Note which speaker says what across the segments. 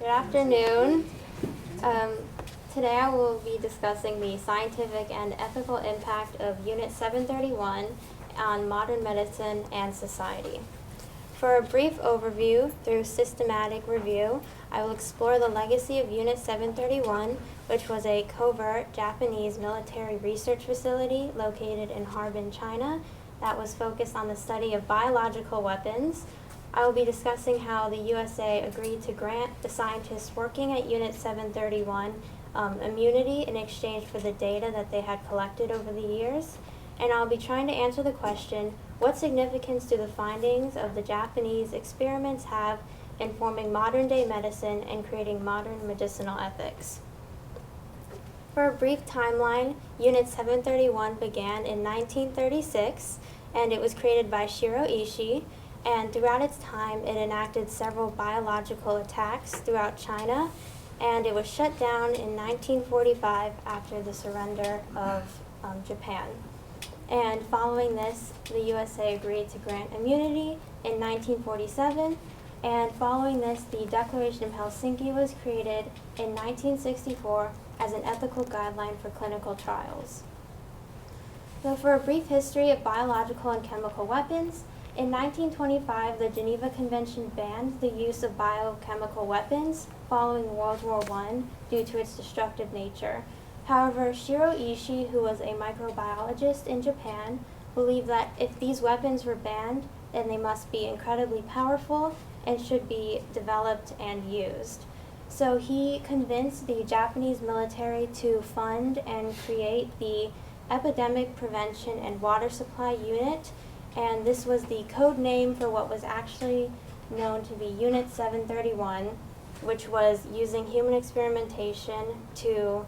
Speaker 1: Good afternoon. Um, Today I will be discussing the scientific and ethical impact of Unit 731 on modern medicine and society. For a brief overview through systematic review, I will explore the legacy of Unit 731, which was a covert Japanese military research facility located in Harbin, China, that was focused on the study of biological weapons. I will be discussing how the USA agreed to grant the scientists working at Unit 731 immunity in exchange for the data that they had collected over the years. And I'll be trying to answer the question, what significance do the findings of the Japanese experiments have in forming modern-day medicine and creating modern medicinal ethics? For a brief timeline, Unit 731 began in 1936, and it was created by Shiro Ishii. And throughout its time, it enacted several biological attacks throughout China, and it was shut down in 1945 after the surrender of Japan. And following this, the USA agreed to grant immunity in 1947, and following this, the Declaration of Helsinki was created in 1964 as an ethical guideline for clinical trials. So for a brief history of biological and chemical weapons, in 1925, the Geneva Convention banned the use of biochemical weapons following World War I due to its destructive nature. However, Shiro Ishii, who was a microbiologist in Japan, believed that if these weapons were banned, then they must be incredibly powerful and should be developed and used. So he convinced the Japanese military to fund and create the Epidemic Prevention and Water Supply Unit, and this was the code name for what was actually known to be Unit 731, which was using human experimentation to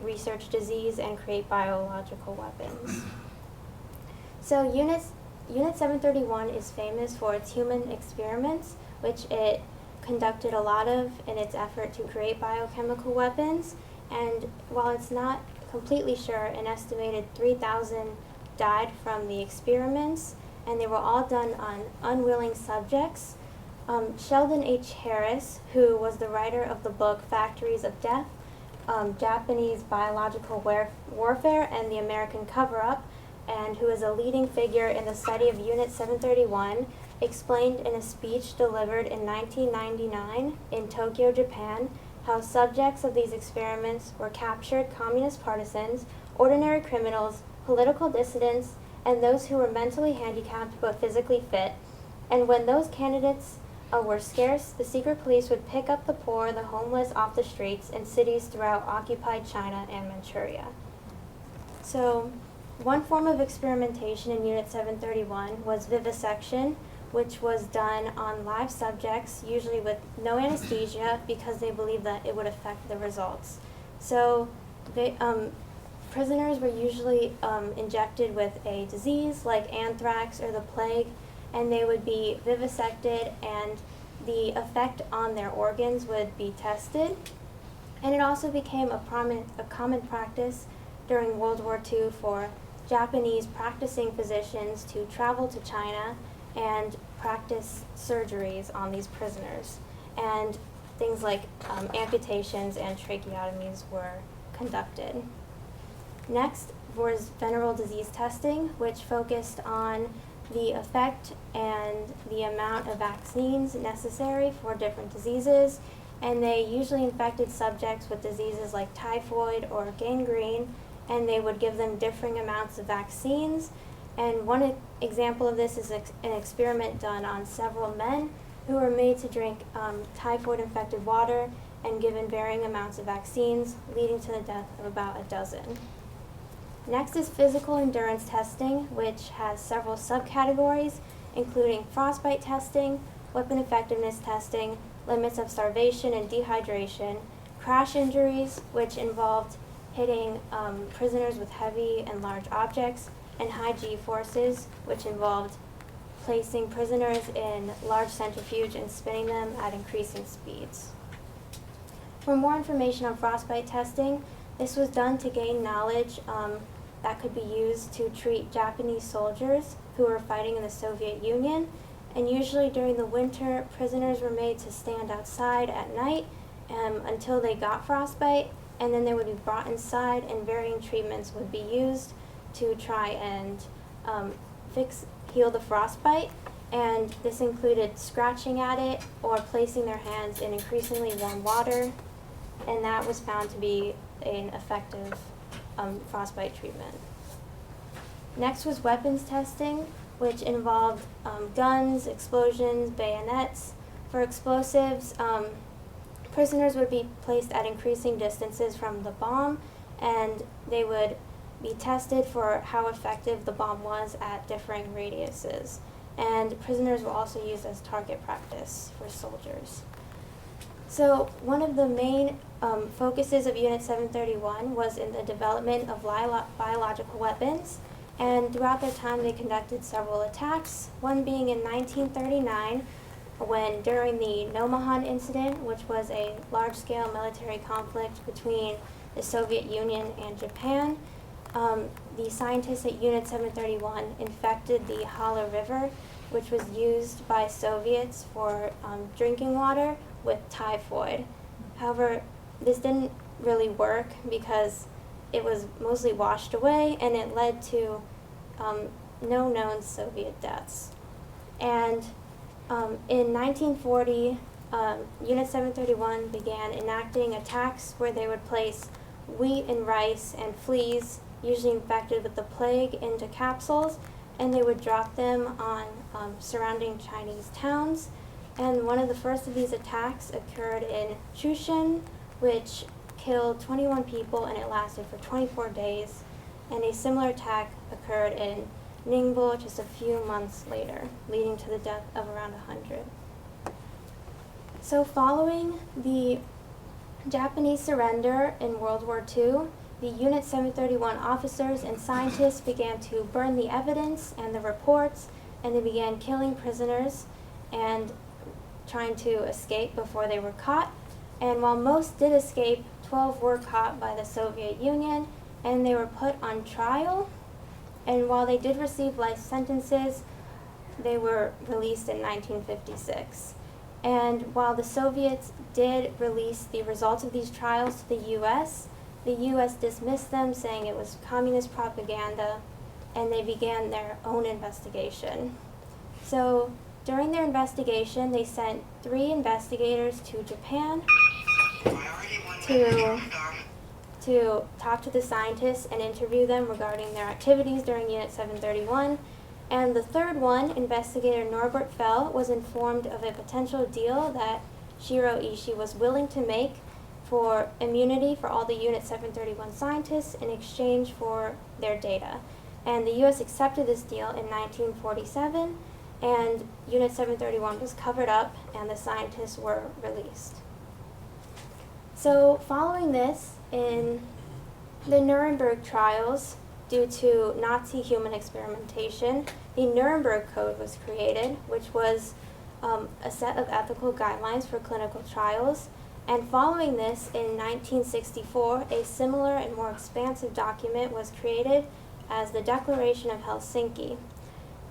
Speaker 1: research disease and create biological weapons. So Unit 731 is famous for its human experiments, which it conducted a lot of in its effort to create biochemical weapons. And while it's not completely sure, an estimated 3,000 died from the experiments, and they were all done on unwilling subjects. Sheldon H. Harris, who was the writer of the book Factories of Death, Japanese Biological Warfare and the American Cover-Up, and who is a leading figure in the study of Unit 731, explained in a speech delivered in 1999 in Tokyo, Japan, how subjects of these experiments were captured communist partisans, ordinary criminals, political dissidents, and those who were mentally handicapped but physically fit. And when those candidates were scarce, the secret police would pick up the poor, the homeless off the streets in cities throughout occupied China and Manchuria. So, one form of experimentation in Unit 731 was vivisection, which was done on live subjects, usually with no anesthesia, because they believed that it would affect the results. So, prisoners were usually injected with a disease like anthrax or the plague, and they would be vivisected, and the effect on their organs would be tested. And it also became a common practice during World War II for Japanese practicing physicians to travel to China and practice surgeries on these prisoners. And things like amputations and tracheotomies were conducted. Next was venereal disease testing, which focused on the effect and the amount of vaccines necessary for different diseases, and they usually infected subjects with diseases like typhoid or gangrene, and they would give them differing amounts of vaccines. And one example of this is an experiment done on several men who were made to drink typhoid-infected water and given varying amounts of vaccines, leading to the death of about a dozen. Next is physical endurance testing, which has several subcategories, including frostbite testing, weapon effectiveness testing, limits of starvation and dehydration, crash injuries, which involved hitting prisoners with heavy and large objects, and high G-forces, which involved placing prisoners in large centrifuge and spinning them at increasing speeds. For more information on frostbite testing, this was done to gain knowledge that could be used to treat Japanese soldiers who were fighting in the Soviet Union. And usually during the winter, prisoners were made to stand outside at night until they got frostbite, and then they would be brought inside and varying treatments would be used to try and heal the frostbite. And this included scratching at it or placing their hands in increasingly warm water, and that was found to be an effective frostbite treatment. Next was weapons testing, which involved guns, explosions, bayonets. For explosives, prisoners would be placed at increasing distances from the bomb, and they would be tested for how effective the bomb was at differing radiuses. And prisoners were also used as target practice for soldiers. So one of the main focuses of Unit 731 was in the development of biological weapons, and throughout their time they conducted several attacks, one being in 1939 when during the Nomahan incident, which was a large-scale military conflict between the Soviet Union and Japan. The scientists at Unit 731 infected the Hala River, which was used by Soviets for drinking water, with typhoid. However, this didn't really work because it was mostly washed away, and it led to no known Soviet deaths. And in 1940, Unit 731 began enacting attacks where they would place wheat and rice and fleas, usually infected with the plague, into capsules, and they would drop them on surrounding Chinese towns. And one of the first of these attacks occurred in Chushan, which killed 21 people, and it lasted for 24 days. And a similar attack occurred in Ningbo just a few months later, leading to the death of around 100. So following the Japanese surrender in World War II, the Unit 731 officers and scientists began to burn the evidence and the reports, and they began killing prisoners and trying to escape before they were caught. And while most did escape, 12 were caught by the Soviet Union, and they were put on trial. And while they did receive life sentences, they were released in 1956. And while the Soviets did release the results of these trials to the U.S. dismissed them, saying it was communist propaganda, and they began their own investigation. So during their investigation, they sent 3 investigators to Japan to talk to the scientists and interview them regarding their activities during Unit 731. And the third one, investigator Norbert Fell, was informed of a potential deal that Shiro Ishii was willing to make for immunity for all the Unit 731 scientists in exchange for their data. And the U.S. accepted this deal in 1947, and Unit 731 was covered up, and the scientists were released. So following this, in the Nuremberg trials, due to Nazi human experimentation, the Nuremberg Code was created, which was a set of ethical guidelines for clinical trials. And following this, in 1964, a similar and more expansive document was created as the Declaration of Helsinki.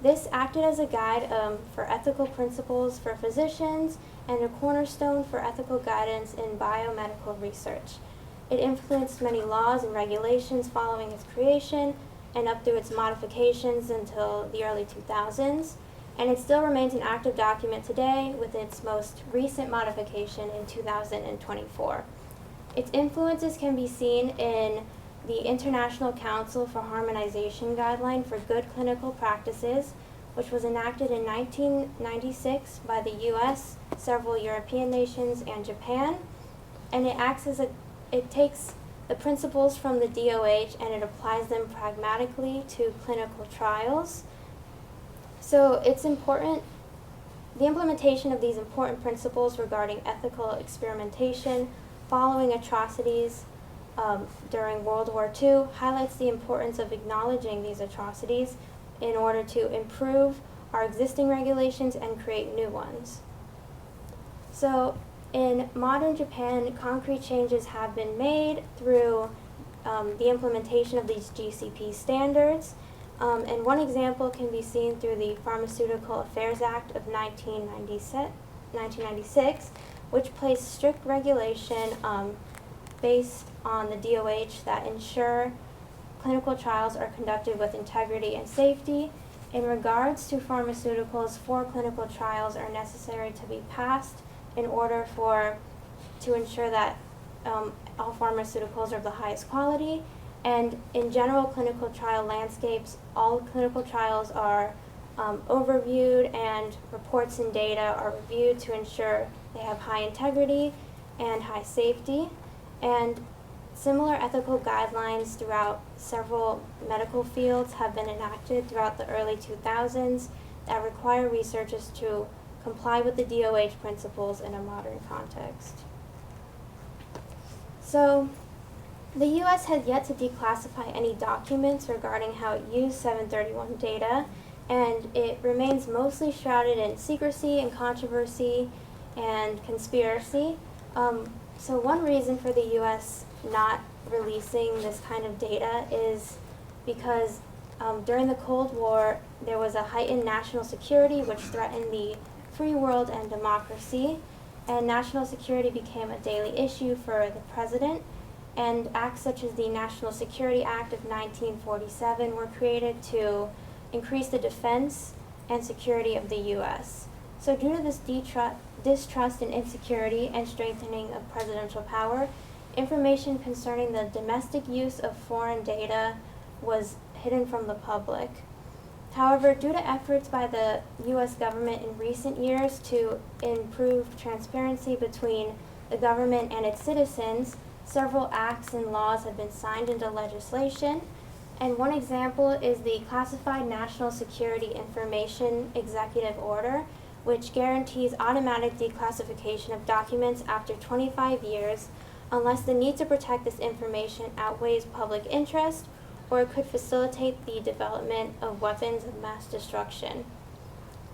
Speaker 1: This acted as a guide for ethical principles for physicians and a cornerstone for ethical guidance in biomedical research. It influenced many laws and regulations following its creation and up through its modifications until the early 2000s, and it still remains an active document today with its most recent modification in 2024. Its influences can be seen in the International Council for Harmonization Guideline for Good Clinical Practices, which was enacted in 1996 by the U.S., several European nations, and Japan, and it takes the principles from the DOH and it applies them pragmatically to clinical trials. So it's important, the implementation of these important principles regarding ethical experimentation following atrocities during World War II highlights the importance of acknowledging these atrocities in order to improve our existing regulations and create new ones. So in modern Japan, concrete changes have been made through the implementation of these GCP standards. And one example can be seen through the Pharmaceutical Affairs Act of 1996, which place strict regulation based on the DOH that ensure clinical trials are conducted with integrity and safety. In regards to pharmaceuticals, 4 clinical trials are necessary to be passed in order to ensure that all pharmaceuticals are of the highest quality. And in general clinical trial landscapes, all clinical trials are overviewed, and reports and data are reviewed to ensure they have high integrity and high safety. And similar ethical guidelines throughout several medical fields have been enacted throughout the early 2000s that require researchers to comply with the DOH principles in a modern context. So, the U.S. has yet to declassify any documents regarding how it used 731 data, and it remains mostly shrouded in secrecy and controversy and conspiracy. So one reason for the U.S. not releasing this kind of data is because during the Cold War, there was a heightened national security which threatened the free world and democracy, and national security became a daily issue for the president. And acts such as the National Security Act of 1947 were created to increase the defense and security of the U.S. So due to this distrust and insecurity and strengthening of presidential power, information concerning the domestic use of foreign data was hidden from the public. However, due to efforts by the U.S. government in recent years to improve transparency between the government and its citizens, several acts and laws have been signed into legislation, and one example is the Classified National Security Information Executive Order, which guarantees automatic declassification of documents after 25 years unless the need to protect this information outweighs public interest or it could facilitate the development of weapons of mass destruction.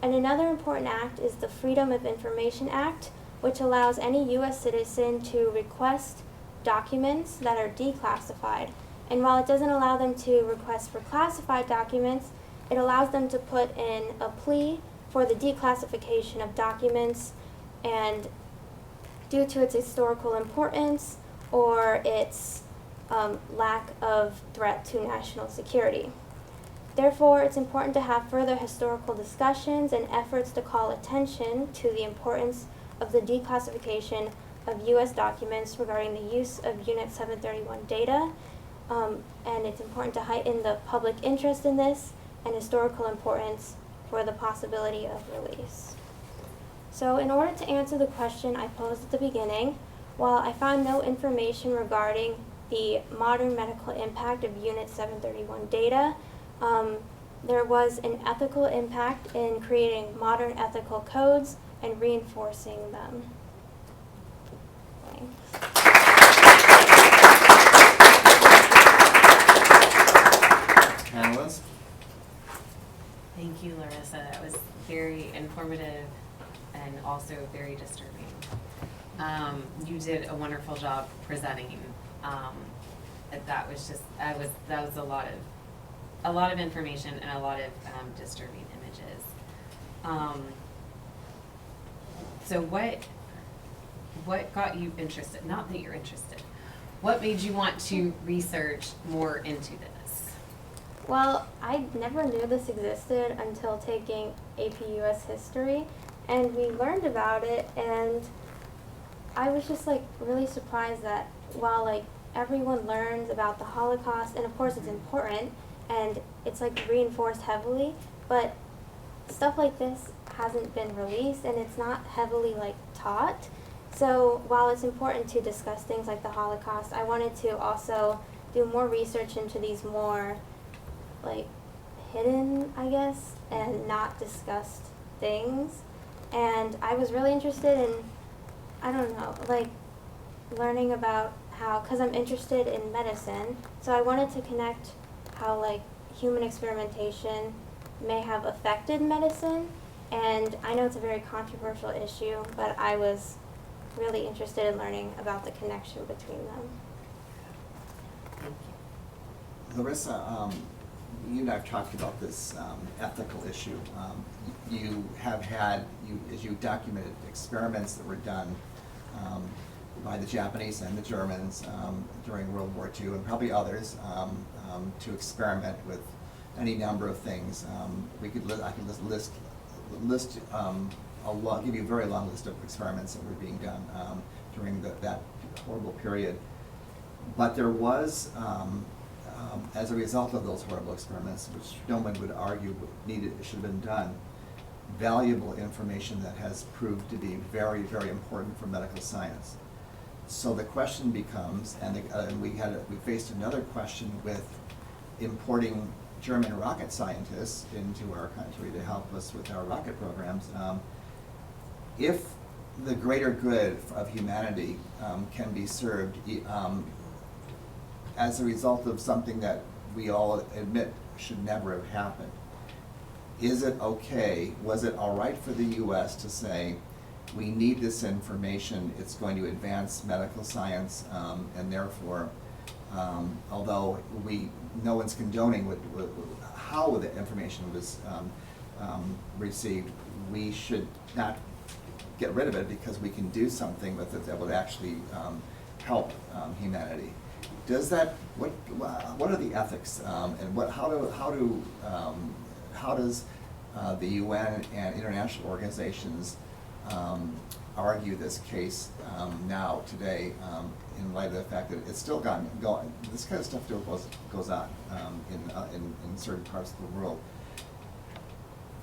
Speaker 1: And another important act is the Freedom of Information Act, which allows any U.S. citizen to request documents that are declassified. And while it doesn't allow them to request for classified documents, it allows them to put in a plea for the declassification of documents, and due to its historical importance or its lack of threat to national security. Therefore, it's important to have further historical discussions and efforts to call attention to the importance of the declassification of U.S. documents regarding the use of Unit 731 data, and it's important to heighten the public interest in this and historical importance for the possibility of release. So in order to answer the question I posed at the beginning, while I found no information regarding the modern medical impact of Unit 731 data, there was an ethical impact in creating modern ethical codes and reinforcing them. Thanks.
Speaker 2: Analyst?
Speaker 3: Thank you, Larissa. That was very informative and also very disturbing. You did a wonderful job presenting. That was a lot of information and a lot of disturbing images. So what got you interested? Not that you're interested. What made you want to research more into this?
Speaker 1: Well, I never knew this existed until taking AP US History, and we learned about it, and I was just really surprised that while everyone learns about the Holocaust, and of course it's important, and it's reinforced heavily, but stuff like this hasn't been released, and it's not heavily taught. So while it's important to discuss things like the Holocaust, I wanted to also do more research into these more hidden, I guess, and not discussed things. And I was really interested in, learning about how, because I'm interested in medicine, so I wanted to connect how human experimentation may have affected medicine. And I know it's a very controversial issue, but I was really interested in learning about the connection between them.
Speaker 3: Thank you.
Speaker 2: Larissa, you and I have talked about this ethical issue. You have had, as you documented, experiments that were done by the Japanese and the Germans during World War II, and probably others, to experiment with any number of things. I could list give you a very long list of experiments that were being done during that horrible period. But there was, as a result of those horrible experiments, which no one would argue should have been done, valuable information that has proved to be very, very important for medical science. So the question becomes, and we faced another question with importing German rocket scientists into our country to help us with our rocket programs. If the greater good of humanity can be served as a result of something that we all admit should never have happened, is it okay, was it all right for the U.S. to say, we need this information, it's going to advance medical science, and therefore, although no one's condoning how the information was received, we should not get rid of it because we can do something with it that would actually help humanity. Does that, what are the ethics, and how does the UN and international organizations argue this case now, today, in light of the fact that it's still going, this kind of stuff still goes on in certain parts of the world.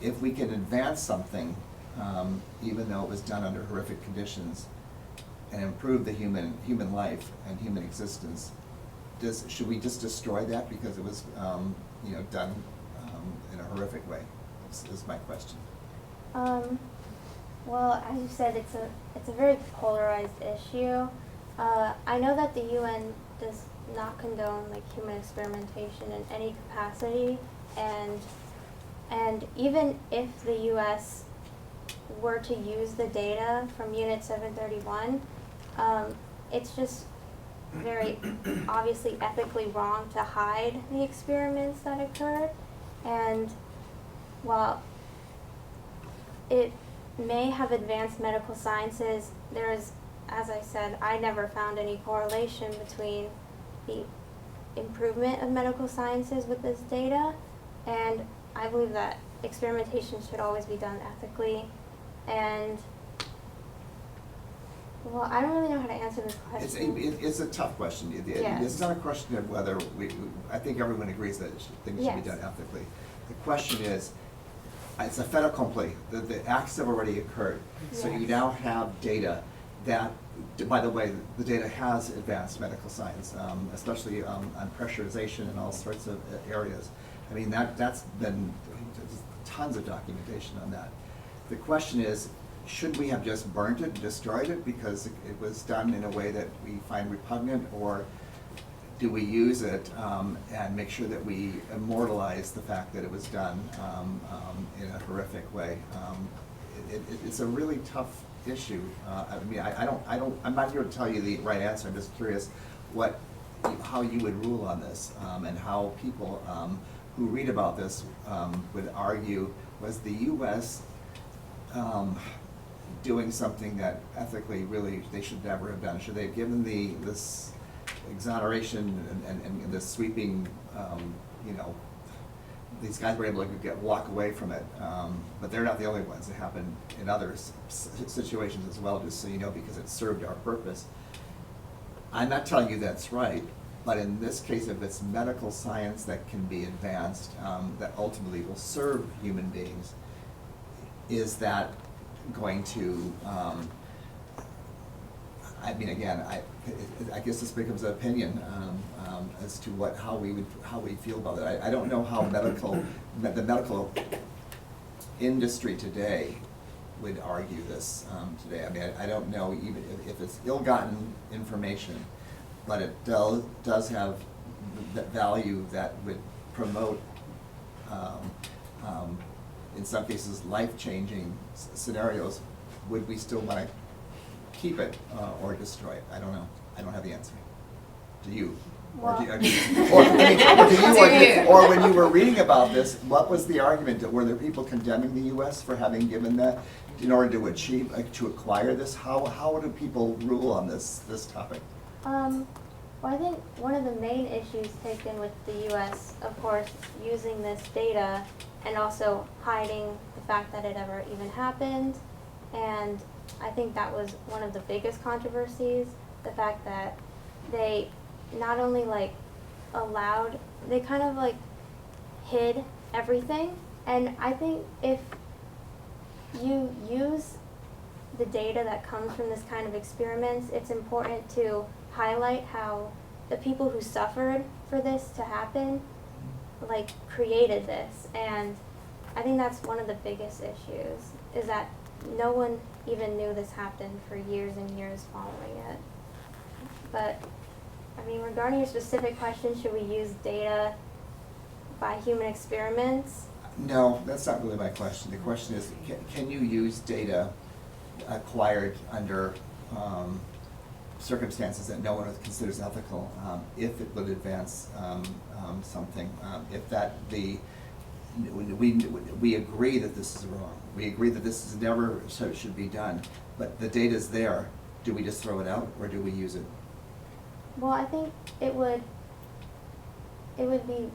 Speaker 2: If we can advance something, even though it was done under horrific conditions, and improve the human life and human existence, should we just destroy that because it was done in a horrific way? Is my question.
Speaker 1: Well, as you said, it's a very polarized issue. I know that the UN does not condone human experimentation in any capacity, and even if the U.S. were to use the data from Unit 731, it's just very obviously ethically wrong to hide the experiments that occurred. And while it may have advanced medical sciences, there is, as I said, I never found any correlation between the improvement of medical sciences with this data, and I believe that experimentation should always be done ethically. And well, I don't really know how to answer this question.
Speaker 2: It's a tough question.
Speaker 1: Yes.
Speaker 2: It's not a question of whether I think everyone agrees that things should be done ethically. The question is, it's a fait accompli. The acts have already occurred. So you now have data that, by the way, the data has advanced medical science, especially on pressurization and all sorts of areas. I mean, that's been tons of documentation on that. The question is, should we have just burnt it, destroyed it because it was done in a way that we find repugnant, or do we use it and make sure that we immortalize the fact that it was done in a horrific way? It's a really tough issue. I mean, I'm not here to tell you the right answer. I'm just curious how you would rule on this, and how people who read about this would argue, was the U.S. Doing something that ethically really they should never have done? Should they have given this exoneration and this sweeping, these guys were able to walk away from it, but they're not the only ones. It happened in other situations as well, just so you know, because it served our purpose. I'm not telling you that's right, but in this case, if it's medical science that can be advanced, that ultimately will serve human beings, is that going to, I mean, again, I guess this becomes an opinion as to how we feel about it. I don't know how the medical industry today would argue this today. I mean, I don't know even if it's ill-gotten information, but it does have the value that would promote, in some cases, life-changing scenarios. Would we still want to keep it or destroy it? I don't know. I don't have the answer. Do you? Or,
Speaker 1: Well-
Speaker 2: do you, I mean, or, I mean, or when you were reading about this, what was the argument? Were there people condemning the U.S. for having given that in order to achieve, to acquire this? How do people rule on this topic?
Speaker 1: Well, I think one of the main issues taken with the U.S., of course, using this data and also hiding the fact that it ever even happened. And I think that was one of the biggest controversies, the fact that they not only like allowed, they kind of like hid everything. And I think if you use the data that comes from this kind of experiments, it's important to highlight how the people who suffered for this to happen, like, created this. And I think that's one of the biggest issues, is that no one even knew this happened for years and years following it. But, I mean, regarding your specific question, should we use data by human experiments?
Speaker 2: No, that's not really my question. The question is, can you use data acquired under circumstances that no one considers ethical, if it would advance something, if that we agree that this is wrong. We agree that this is never should be done, but the data's there. Do we just throw it out, or do we use it?
Speaker 1: Well, I think it would be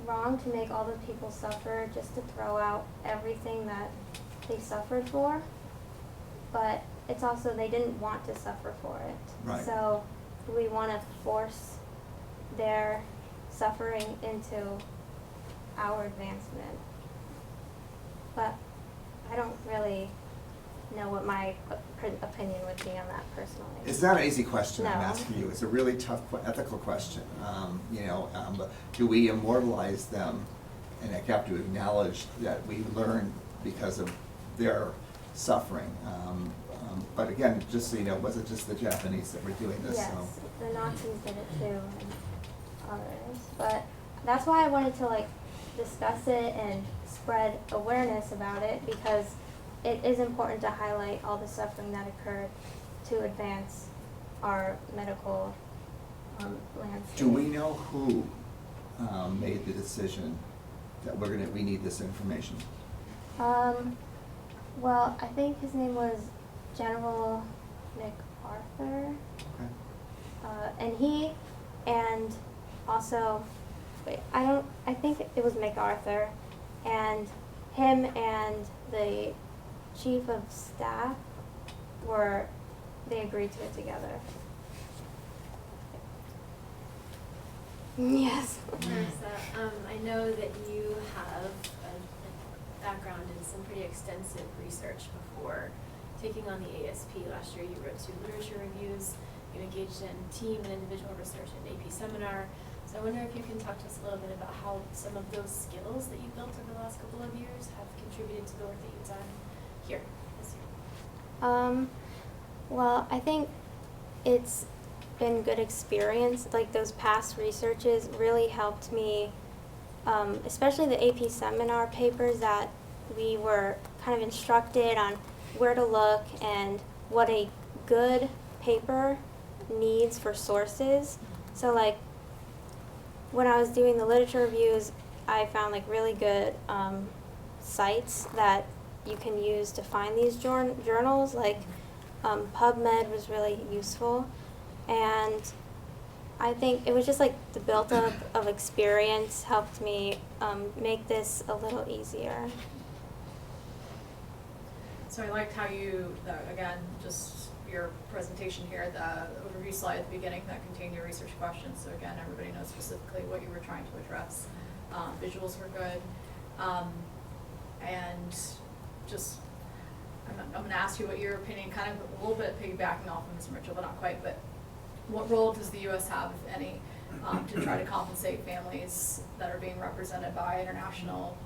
Speaker 1: wrong to make all the people suffer just to throw out everything that they suffered for. But it's also, they didn't want to suffer for it.
Speaker 2: Right.
Speaker 1: So we want to force their suffering into our advancement. But I don't really know what my opinion would be on that personally.
Speaker 2: It's not an easy question I'm
Speaker 1: No.
Speaker 2: asking you. It's a really tough ethical question. Do we immortalize them? And I have to acknowledge that we learn because of their suffering. But again, just so you know, it wasn't just the Japanese that were doing this.
Speaker 1: Yes,
Speaker 2: So.
Speaker 1: the Nazis did it too, and others. But that's why I wanted to discuss it and spread awareness about it, because it is important to highlight all the suffering that occurred to advance our medical landscape.
Speaker 2: Do we know who made the decision that we need this information?
Speaker 1: Well, I think his name was General MacArthur.
Speaker 2: Okay.
Speaker 1: And he, and also, I think it was MacArthur, and him and the chief of staff they agreed to it together. Yes.
Speaker 4: Larissa, I know that you have a background in some pretty extensive research before taking on the ASP. Last year you wrote 2 literature reviews, you engaged in team and individual research at an AP seminar. So I wonder if you can talk to us a little bit about how some of those skills that you built over the last couple of years have contributed to the work that you've done here this year.
Speaker 1: Well, I think it's been good experience. Like, those past researches really helped me, especially the AP seminar papers that we were kind of instructed on where to look and what a good paper needs for sources. So when I was doing the literature reviews, I found really good sites that you can use to find these journals. PubMed was really useful, and I think it was just the build-up of experience helped me make this a little easier.
Speaker 5: So I liked how again, just your presentation here, the overview slide at the beginning that contained your research questions. So again, everybody knows specifically what you were trying to address. Visuals were good. And just, I'm going to ask you what your opinion, kind of a little bit piggybacking off of Ms. Mitchell, but not quite, but what role does the U.S. have, if any, to try to compensate families that are being represented by international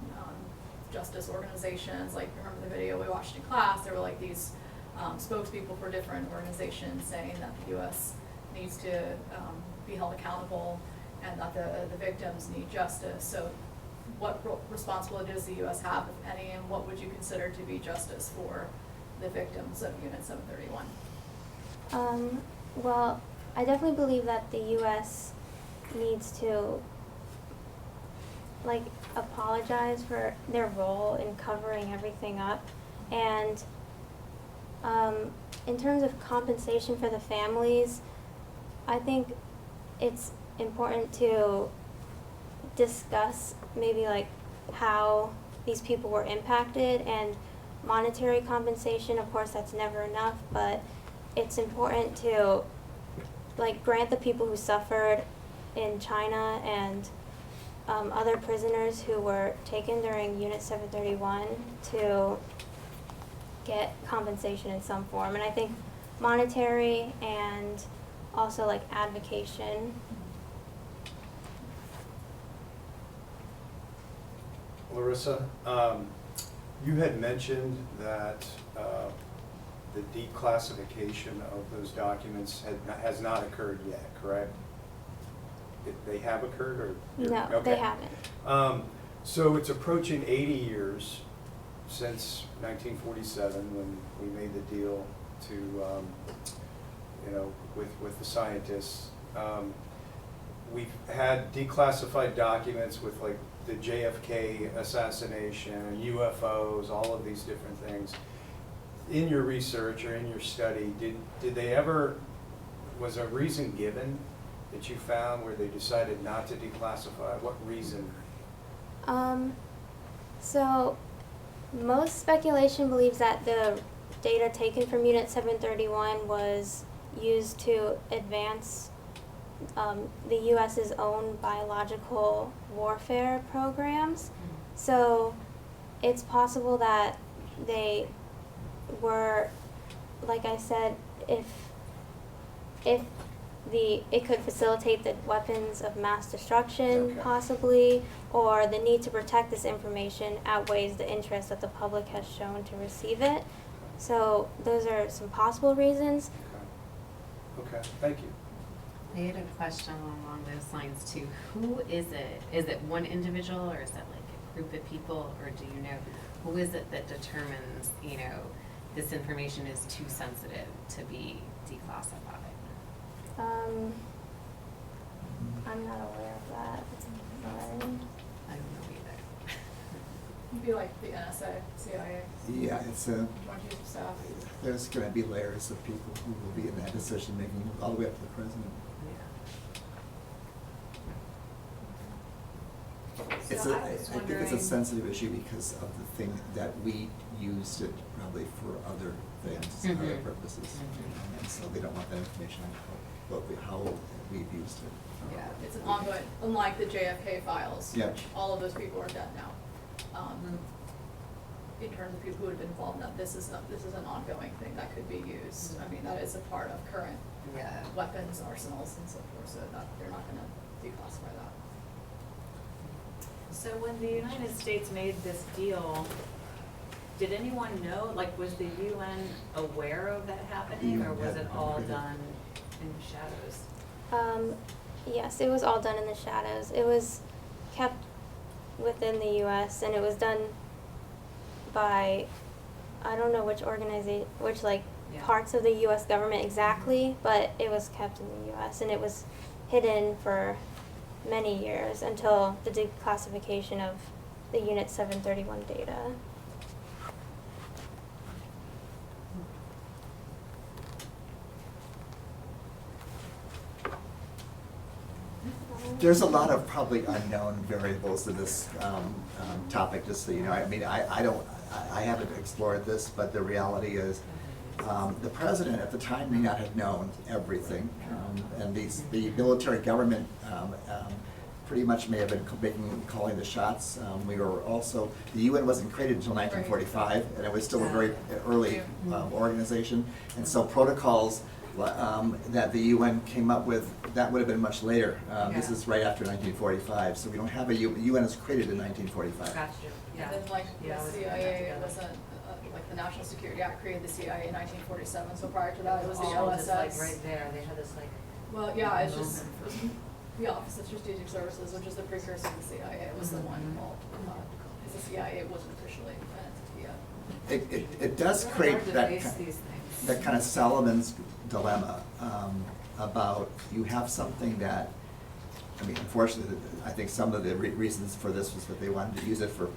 Speaker 5: justice organizations? Remember the video we watched in class, there were these spokespeople for different organizations saying that the U.S. needs to be held accountable and that the victims need justice. So what responsibility does the U.S. have, if any, and what would you consider to be justice for the victims of Unit 731?
Speaker 1: Well, I definitely believe that the U.S. needs to like apologize for their role in covering everything up. And in terms of compensation for the families, I think it's important to discuss maybe like how these people were impacted, and monetary compensation, of course, that's never enough, but it's important to like grant the people who suffered in China and other prisoners who were taken during Unit 731 to get compensation in some form. And I think monetary and also like advocation.
Speaker 6: Larissa, you had mentioned that the declassification of those documents has not occurred yet, correct? They have occurred, or?
Speaker 1: No,
Speaker 6: Okay.
Speaker 1: they haven't.
Speaker 6: So it's approaching 80 years since 1947 when we made the deal to, with the scientists. We've had declassified documents with like the JFK assassination, UFOs, all of these different things. In your research or in your study, did they ever, was a reason given that you found where they decided not to declassify? What reason?
Speaker 1: So most speculation believes that the data taken from Unit 731 was used to advance the U.S.'s own biological warfare programs. So it's possible that they were, like I said, if it could facilitate the weapons of mass destruction,
Speaker 6: Okay.
Speaker 1: possibly, or the need to protect this information outweighs the interest that the public has shown to receive it. So those are some possible reasons.
Speaker 6: Okay, thank you.
Speaker 3: I had a question along those lines too. Who is it? Is it one individual, or is it like a group of people, or do you know who is it that determines, this information is too sensitive to be declassified?
Speaker 1: I'm not aware of that. Sorry.
Speaker 3: I don't know either.
Speaker 5: It'd be like the NSA, CIA,
Speaker 2: Yeah, it's a,
Speaker 5: Joint Chiefs of Staff.
Speaker 2: there's gonna be layers of people who will be in that decision making all the way up to the president. It's
Speaker 7: So
Speaker 2: a,
Speaker 7: I
Speaker 2: I
Speaker 7: was
Speaker 2: think it's a
Speaker 7: wondering-
Speaker 2: sensitive issue because of the thing that we used it probably for other things, other
Speaker 3: Mhm.
Speaker 2: purposes.
Speaker 3: Mhm.
Speaker 2: And so they don't want that information about how we've used it.
Speaker 3: Yeah.
Speaker 5: It's an ongoing, unlike the JFK files,
Speaker 2: Yeah.
Speaker 5: which all of those people are dead now. In terms of people who have been involved in that, this is an ongoing thing that could be used. I mean, that is a part of current
Speaker 3: Yeah.
Speaker 5: weapons arsenals and so forth, so that they're not gonna declassify that.
Speaker 7: So when the United States made this deal, did anyone know, like, was the UN aware of that happening, or was it all done in the shadows?
Speaker 1: Yes, it was all done in the shadows. It was kept within the U.S. and it was done by, I don't know which organization, which like
Speaker 7: Yeah.
Speaker 1: parts of the U.S. government exactly, but it was kept in the U.S. and it was hidden for many years until the declassification of the Unit 731 data.
Speaker 2: There's a lot of probably unknown variables to this topic, just so you know. I mean, I haven't explored this, but the reality is, the president at the time may not have known everything, and the military government pretty much may have been calling the shots. We were also, the UN wasn't created until 1945, and it was still a very early organization, and so protocols that the UN came up with, that would have been much later. This
Speaker 7: Yeah.
Speaker 2: is right after 1945, so we don't have a UN was created in 1945.
Speaker 7: Gotcha, yeah.
Speaker 5: And then like
Speaker 7: Yeah,
Speaker 5: the
Speaker 7: I was
Speaker 5: CIA,
Speaker 7: putting that
Speaker 5: it
Speaker 7: together.
Speaker 5: wasn't, like the National Security Act created the CIA in 1947, so prior to that, it was the
Speaker 7: All just like
Speaker 5: OSS.
Speaker 7: right there, they had this like.
Speaker 5: Well, yeah, it's just, it was the Office of Strategic Services, which is the precursor to the CIA, it was the one involved. Because the CIA wasn't officially an entity yet.
Speaker 2: It does
Speaker 7: It's
Speaker 2: create
Speaker 7: hard to
Speaker 2: that
Speaker 7: face
Speaker 2: kind,
Speaker 7: these things.
Speaker 2: that kind of Solomon's dilemma about you have something that I mean, unfortunately, I think some of the reasons for this was that they wanted to use it for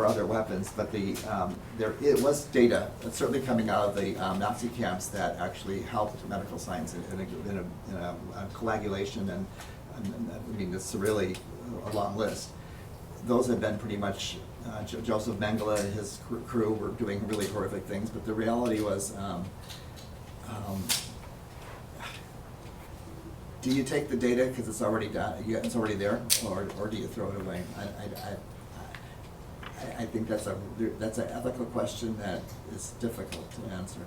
Speaker 2: other weapons, but it was data, certainly coming out of the Nazi camps, that actually helped medical science in a coagulation, and I mean, it's really a long list. Those have been pretty much, Joseph Mengele and his crew were doing really horrific things, but the reality was, do you take the data because it's already done, it's already there, or do you throw it away? I think that's an ethical question that is difficult to answer.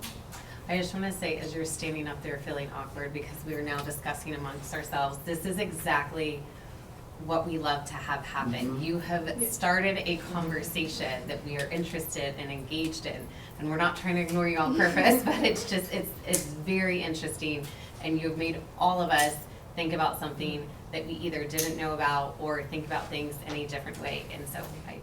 Speaker 3: I just want to say, as you're standing up there feeling awkward because we are now discussing amongst ourselves, this is exactly what we love to have happen.
Speaker 2: Mhm.
Speaker 3: You have started a conversation that we are interested and engaged in, and we're not trying to ignore you on purpose, but it's just, it's very interesting, and you've made all of us think about something that we either didn't know about or think about things in a different way, and so I